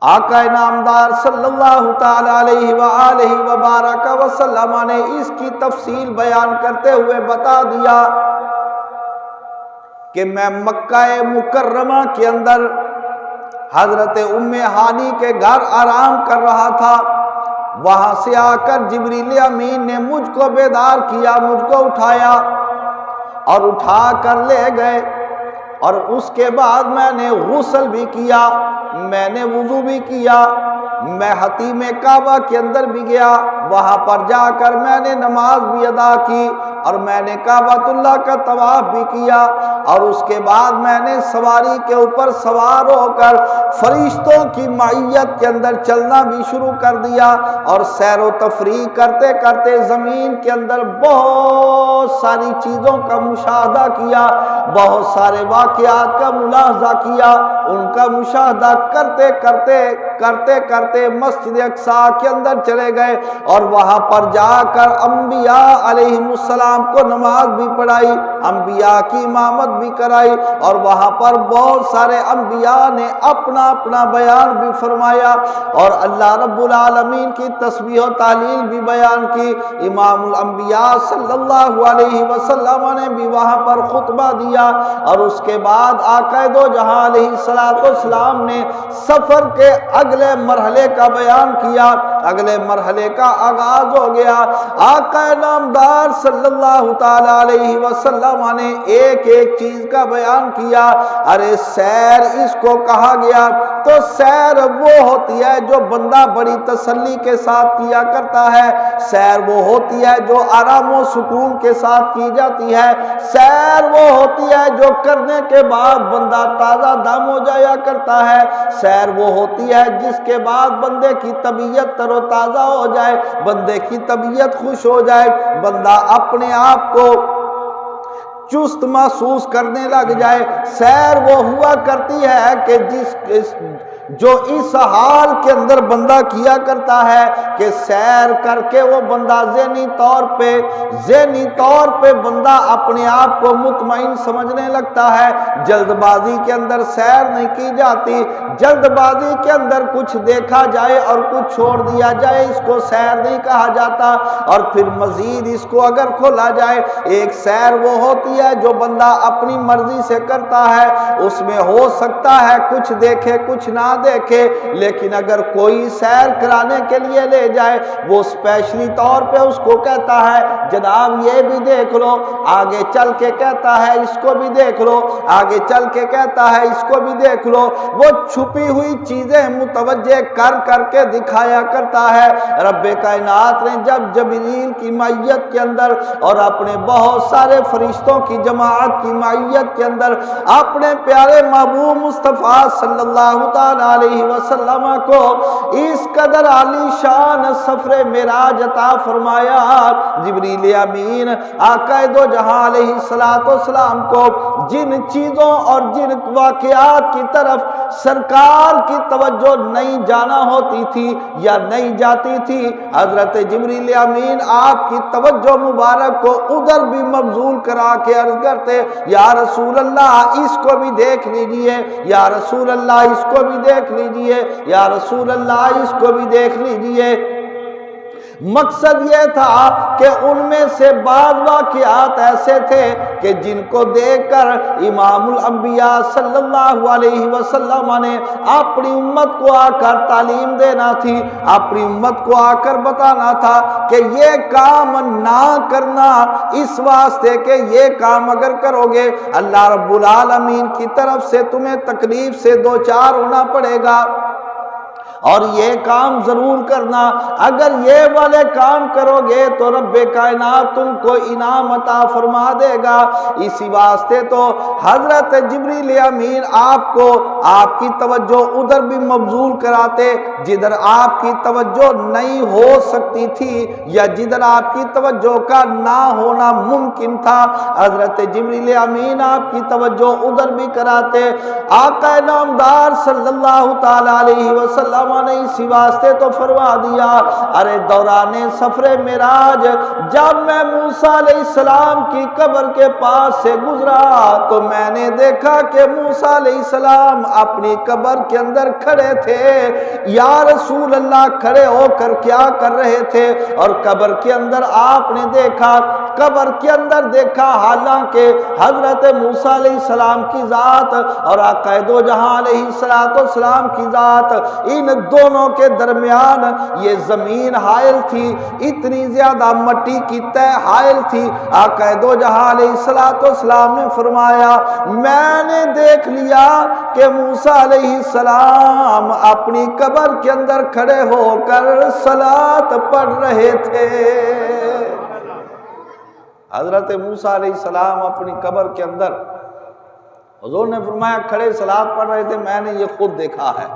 آقا نامدار صلی اللہ تعالی علیہ وآلہ وبارک وسلم نے اس کی تفصیل بیان کرتے ہوئے بتا دیا کہ میں مکہ مکرمہ کے اندر حضرت ام ہانی کے گھر آرام کر رہا تھا، وہاں سے آ کر جبریل امین نے مجھ کو بیدار کیا، مجھ کو اٹھایا اور اٹھا کر لے گئے، اور اس کے بعد میں نے غسل بھی کیا، میں نے وضو بھی کیا، میں حتیم کعبہ کے اندر بھی گیا، وہاں پر جا کر میں نے نماز بھی ادا کی اور میں نے کعبۃ اللہ کا طواف بھی کیا، اور اس کے بعد میں نے سواری کے اوپر سوار ہو کر فرشتوں کی معیت کے اندر چلنا بھی شروع کر دیا، اور سیر و تفریح کرتے کرتے زمین کے اندر بہت ساری چیزوں کا مشاہدہ کیا، بہت سارے واقعات کا ملاحظہ کیا، ان کا مشاہدہ کرتے کرتے مسجد اقصیٰ کے اندر چلے گئے، اور وہاں پر جا کر انبیاء علیہم السلام کو نماز بھی پڑھائی، انبیاء کی امامت بھی کرائی، اور وہاں پر بہت سارے انبیاء نے اپنا اپنا بیان بھی فرمایا، اور اللہ رب العالمین کی تسبیح و تعلیل بھی بیان کی۔ امام الانبیاء صلی اللہ علیہ وسلم نے بھی وہاں پر خطبہ دیا، اور اس کے بعد آقا دو جہاں علیہ السلام نے سفر کے اگلے مرحلے کا بیان کیا، اگلے مرحلے کا آغاز ہو گیا۔ آقا نامدار صلی اللہ تعالی علیہ وسلم نے ایک ایک چیز کا بیان کیا۔ ارے سیر اس کو کہا گیا تو سیر وہ ہوتی ہے جو بندہ بڑی تسلی کے ساتھ کیا کرتا ہے، سیر وہ ہوتی ہے جو آرام و سکون کے ساتھ کی جاتی ہے، سیر وہ ہوتی ہے جو کرنے کے بعد بندہ تازہ دم ہو جایا کرتا ہے، سیر وہ ہوتی ہے جس کے بعد بندے کی طبیعت تر و تازہ ہو جائے، بندے کی طبیعت خوش ہو جائے، بندہ اپنے آپ کو چست محسوس کرنے لگ جائے۔ سیر وہ ہوا کرتی ہے کہ جو اس حال کے اندر بندہ کیا کرتا ہے کہ سیر کر کے وہ بندہ ذہنی طور پہ بندہ اپنے آپ کو مطمئن سمجھنے لگتا ہے۔ جلد بازی کے اندر سیر نہیں کی جاتی، جلد بازی کے اندر کچھ دیکھا جائے اور کچھ چھوڑ دیا جائے، اس کو سیر نہیں کہا جاتا۔ اور پھر مزید اس کو اگر کھولا جائے، ایک سیر وہ ہوتی ہے جو بندہ اپنی مرضی سے کرتا ہے، اس میں ہو سکتا ہے کچھ دیکھے کچھ نہ دیکھے، لیکن اگر کوئی سیر کرانے کے لیے لے جائے، وہ اسپیشلی طور پہ اس کو کہتا ہے جناب یہ بھی دیکھ لو، آگے چل کے کہتا ہے اس کو بھی دیکھ لو، آگے چل کے کہتا ہے اس کو بھی دیکھ لو، وہ چھپی ہوئی چیزیں متوجہ کر کے دکھایا کرتا ہے۔ رب کائنات نے جب جبریل کی معیت کے اندر اور اپنے بہت سارے فرشتوں کی جماعت کی معیت کے اندر اپنے پیارے محبوب مصطفیٰ صلی اللہ تعالی علیہ وسلم کو اس قدر عالی شان سفر معراج عطا فرمایا، جبریل امین آقا دو جہاں علیہ السلام کو جن چیزوں اور جن واقعات کی طرف سرکار کی توجہ نہیں جانا ہوتی تھی یا نہیں جاتی تھی، حضرت جبریل امین آپ کی توجہ مبارک کو ادھر بھی مبذول کرا کے عرض کرتے یا رسول اللہ اس کو بھی دیکھ لیجئے، یا رسول اللہ اس کو بھی دیکھ لیجئے، یا رسول اللہ اس کو بھی دیکھ لیجئے۔ مقصد یہ تھا کہ ان میں سے بعض واقعات ایسے تھے کہ جن کو دیکھ کر امام الانبیاء صلی اللہ علیہ وسلم نے اپنی امت کو آ کر تعلیم دینا تھی، اپنی امت کو آ کر بتانا تھا کہ یہ کام نہ کرنا، اس واسطے کہ یہ کام اگر کرو گے اللہ رب العالمین کی طرف سے تمہیں تکلیف سے دوچار ہونا پڑے گا، اور یہ کام ضرور کرنا، اگر یہ والے کام کرو گے تو رب کائنات تم کو انعام عطا فرما دے گا۔ اسی واسطے تو حضرت جبریل امین آپ کو آپ کی توجہ ادھر بھی مبذول کراتے جدھر آپ کی توجہ نہیں ہو سکتی تھی یا جدھر آپ کی توجہ کا نہ ہونا ممکن تھا، حضرت جبریل امین آپ کی توجہ ادھر بھی کراتے۔ آقا نامدار صلی اللہ تعالی علیہ وسلم فرما نہیں اسی واسطے تو فرما دیا، ارے دوران سفر معراج جب میں موسیٰ علیہ السلام کی قبر کے پاس سے گزرا تو میں نے دیکھا کہ موسیٰ علیہ السلام اپنی قبر کے اندر کھڑے تھے۔ یا رسول اللہ کھڑے ہو کر کیا کر رہے تھے؟ اور قبر کے اندر آپ نے دیکھا، قبر کے اندر دیکھا حالانکہ حضرت موسیٰ علیہ السلام کی ذات اور آقا دو جہاں علیہ السلام کی ذات، ان دونوں کے درمیان یہ زمین حائل تھی، اتنی زیادہ مٹی کی تہ حائل تھی۔ آقا دو جہاں علیہ السلام نے فرمایا میں نے دیکھ لیا کہ موسیٰ علیہ السلام اپنی قبر کے اندر کھڑے ہو کر صلاۃ پڑھ رہے تھے۔ حضرت موسیٰ علیہ السلام اپنی قبر کے اندر حضور نے فرمایا کھڑے صلاۃ پڑھ رہے تھے، میں نے یہ خود دیکھا ہے۔